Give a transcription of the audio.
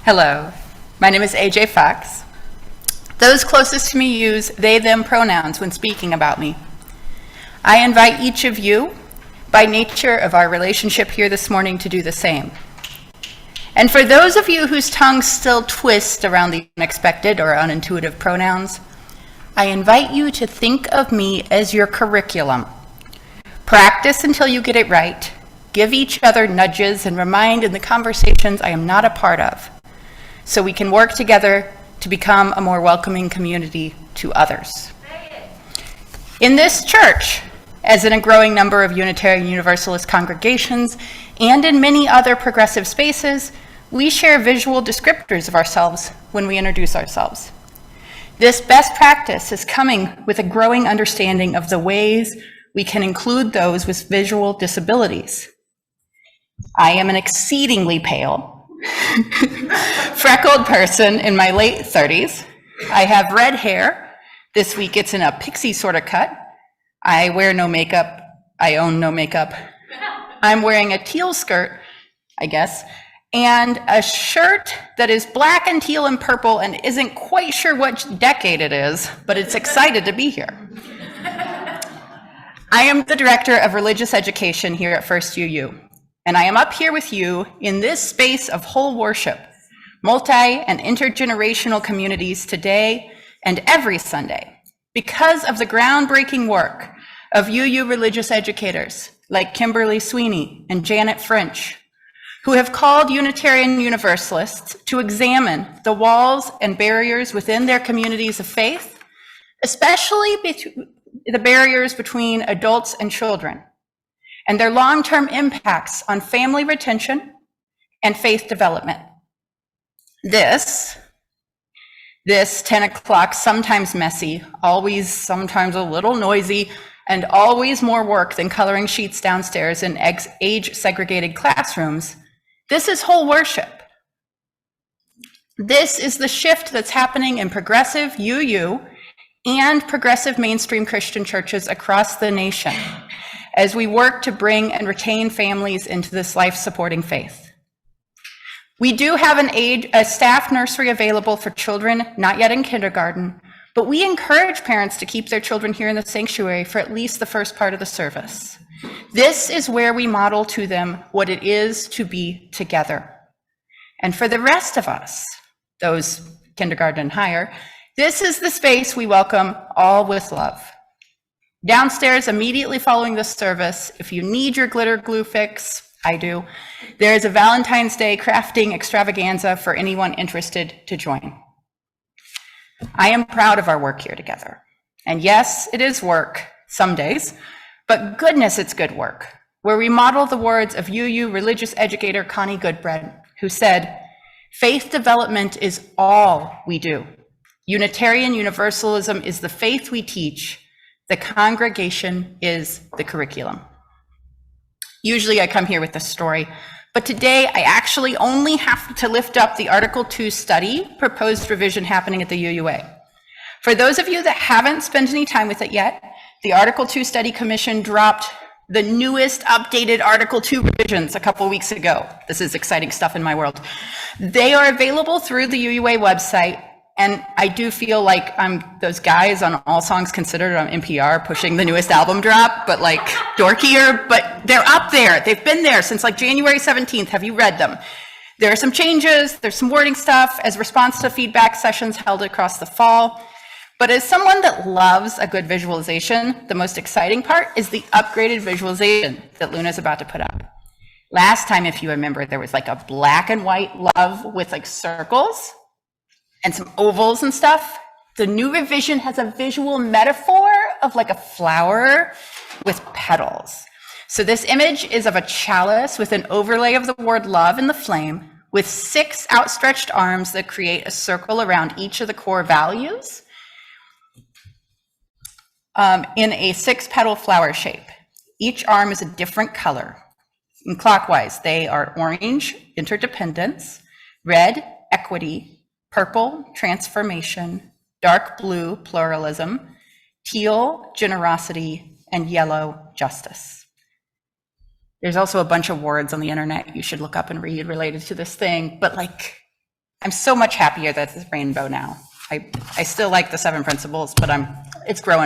Hello, my name is AJ Fox. Those closest to me use they, them pronouns when speaking about me. I invite each of you, by nature of our relationship here this morning, to do the same. And for those of you whose tongues still twist around the unexpected or unintuitive pronouns, I invite you to think of me as your curriculum. Practice until you get it right. Give each other nudges and remind in the conversations I am not a part of, so we can work together to become a more welcoming community to others. In this church, as in a growing number of Unitarian Universalist congregations and in many other progressive spaces, we share visual descriptors of ourselves when we introduce ourselves. This best practice is coming with a growing understanding of the ways we can include those with visual disabilities. I am an exceedingly pale, freckled person in my late 30s. I have red hair. This week it's in a pixie sort of cut. I wear no makeup. I own no makeup. I'm wearing a teal skirt, I guess, and a shirt that is black and teal and purple and isn't quite sure what decade it is, but it's excited to be here. I am the director of religious education here at First UU, and I am up here with you in this space of whole worship, multi and intergenerational communities today and every Sunday, because of the groundbreaking work of UU religious educators like Kimberly Sweeney and Janet French, who have called Unitarian Universalists to examine the walls and barriers within their communities of faith, especially the barriers between adults and children, and their long-term impacts on family retention and faith development. This 10 o'clock, sometimes messy, always sometimes a little noisy, and always more work than coloring sheets downstairs in age-segregated classrooms, this is whole worship. This is the shift that's happening in progressive UU and progressive mainstream Christian churches across the nation as we work to bring and retain families into this life-supporting faith. We do have a staff nursery available for children not yet in kindergarten, but we encourage parents to keep their children here in the sanctuary for at least the first part of the service. This is where we model to them what it is to be together. And for the rest of us, those kindergarten and higher, this is the space we welcome all with love. Downstairs, immediately following this service, if you need your glitter glue fix, I do, there is a Valentine's Day crafting extravaganza for anyone interested to join. I am proud of our work here together. And yes, it is work, some days, but goodness, it's good work, where we model the words of UU religious educator Connie Goodbread, who said, "Faith development is all we do. Unitarian Universalism is the faith we teach. The congregation is the curriculum." Usually I come here with a story, but today I actually only have to lift up the Article 2 study proposed revision happening at the UUA. For those of you that haven't spent any time with it yet, the Article 2 Study Commission dropped the newest updated Article 2 revisions a couple weeks ago. This is exciting stuff in my world. They are available through the UUA website. And I do feel like I'm those guys on All Songs Considered on NPR pushing the newest album drop, but like dorkier, but they're up there. They've been there since like January 17th. Have you read them? There are some changes, there's some wording stuff as response to feedback sessions held across the fall. But as someone that loves a good visualization, the most exciting part is the upgraded visualization that Luna's about to put up. Last time, if you remember, there was like a black and white love with like circles and some ovals and stuff. The new revision has a visual metaphor of like a flower with petals. So this image is of a chalice with an overlay of the word love in the flame, with 6 outstretched arms that create a circle around each of the core values in a 6-petal flower shape. Each arm is a different color. And clockwise, they are orange, interdependence, red, equity, purple, transformation, dark blue, pluralism, teal, generosity, and yellow, justice. There's also a bunch of words on the internet you should look up and read related to this thing, but like I'm so much happier that it's rainbow now. I still like the 7 principles, but it's growing